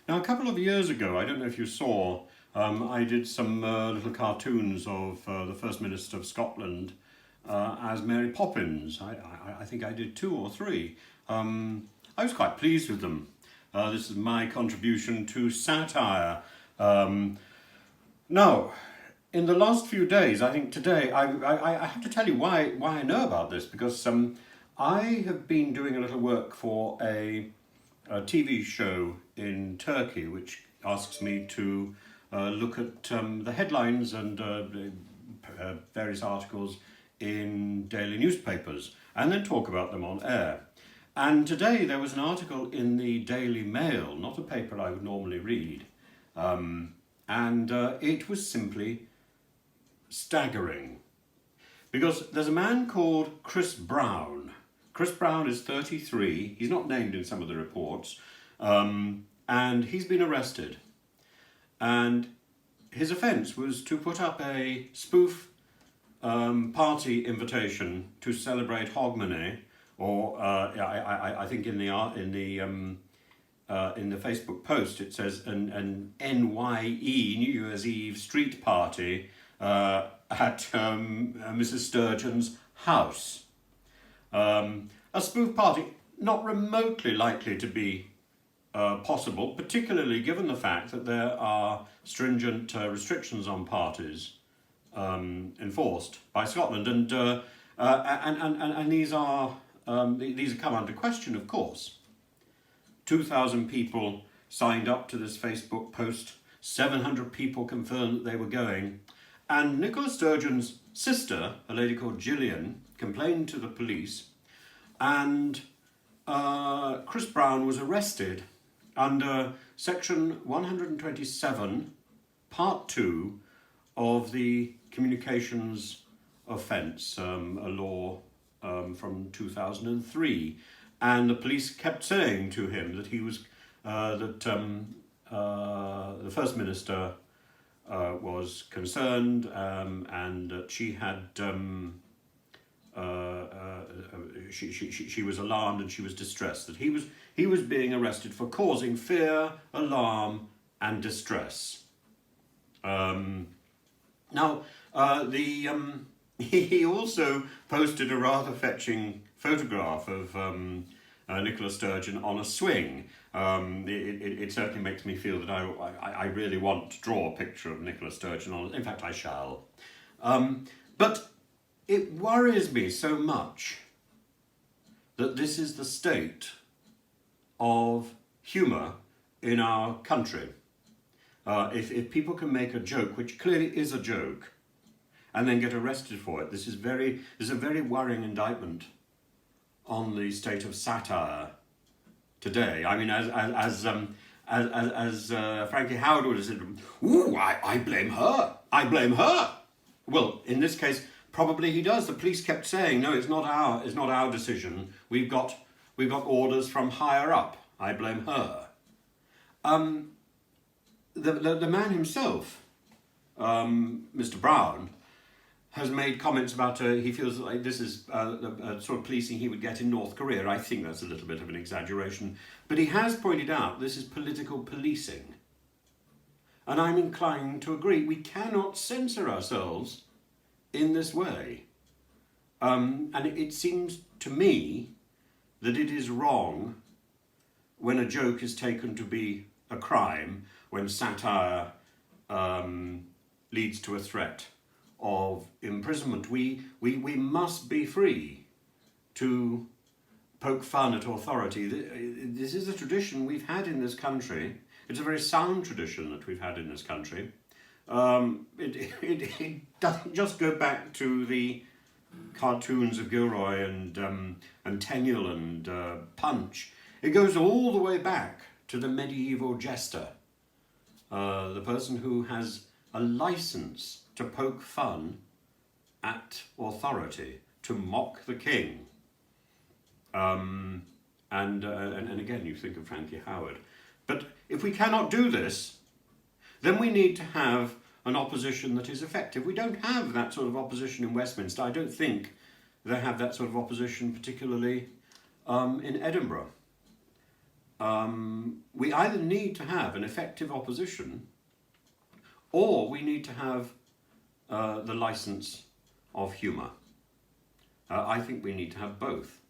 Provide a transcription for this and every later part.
Now, a couple of years ago, I don't know if you saw, I did some little cartoons of the First Minister of Scotland as Mary Poppins. I think I did two or three. I was quite pleased with them. This is my contribution to satire. Now, in the last few days, I think today, I have to tell you why I know about this, because I have been doing a little work for a TV show in Turkey, which asks me to look at the headlines and various articles in daily newspapers and then talk about them on air. And today there was an article in the Daily Mail, not a paper I would normally read, and it was simply staggering. Because there's a man called Chris Brown. Chris Brown is 33, he's not named in some of the reports, and he's been arrested. And his offence was to put up a spoof party invitation to celebrate Hogmanay, or I think in the Facebook post it says an NYE, New Year's Eve street party at Mrs. Sturgeon's house. A spoof party not remotely likely to be possible, particularly given the fact that there are stringent restrictions on parties enforced by Scotland, and these are come under question, of course. 2,000 people signed up to this Facebook post. 700 people confirmed that they were going, and Nicola Sturgeon's sister, a lady called Gillian, complained to the police, and Chris Brown was arrested under section 127, part 2 of the communications offence, a law from 2003. And the police kept saying to him that he was the First Minister was concerned, and that she had she was alarmed and she was distressed, that he was being arrested for causing fear, alarm, and distress. Now, he also posted a rather fetching photograph of Nicola Sturgeon on a swing. It certainly makes me feel that I really want to draw a picture of Nicola Sturgeon on. In fact, I shall. But it worries me so much that this is the state of humour in our country. If people can make a joke, which clearly is a joke, and then get arrested for it, this is a very worrying indictment on the state of satire today. I mean, as Frankie Howard would have said, "Ooh, I blame her. I blame her." Well, in this case, probably he does. The police kept saying, "No, it's not our decision. We've got orders from higher up. I blame her." The man himself, Mr. Brown, has made comments about he feels like this is the sort of policing he would get in North Korea. I think that's a little bit of an exaggeration, but he has pointed out this is political policing. And I'm inclined to agree. We cannot censor ourselves in this way. And it seems to me that it is wrong when a joke is taken to be a crime, when satire leads to a threat of imprisonment. We must be free to poke fun at authority. This is a tradition we've had in this country. It's a very sound tradition that we've had in this country. It doesn't just go back to the cartoons of Gilroy and Tenniel and Punch. It goes all the way back to the medieval jester, the person who has a license to poke fun at authority, to mock the king. And again, you think of Frankie Howard. But if we cannot do this, then we need to have an opposition that is effective. We don't have that sort of opposition in Westminster. I don't think they have that sort of opposition, particularly in Edinburgh. we either need to have an effective opposition, or we need to have the license of humour. I think we need to have both.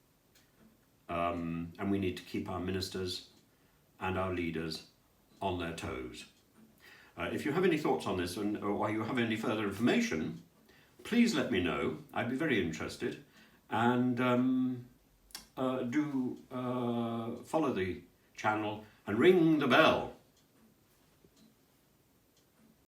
And we need to keep our ministers and our leaders on their toes. If you have any thoughts on this, or you have any further information, please let me know. I'd be very interested. And do follow the channel and ring the bell.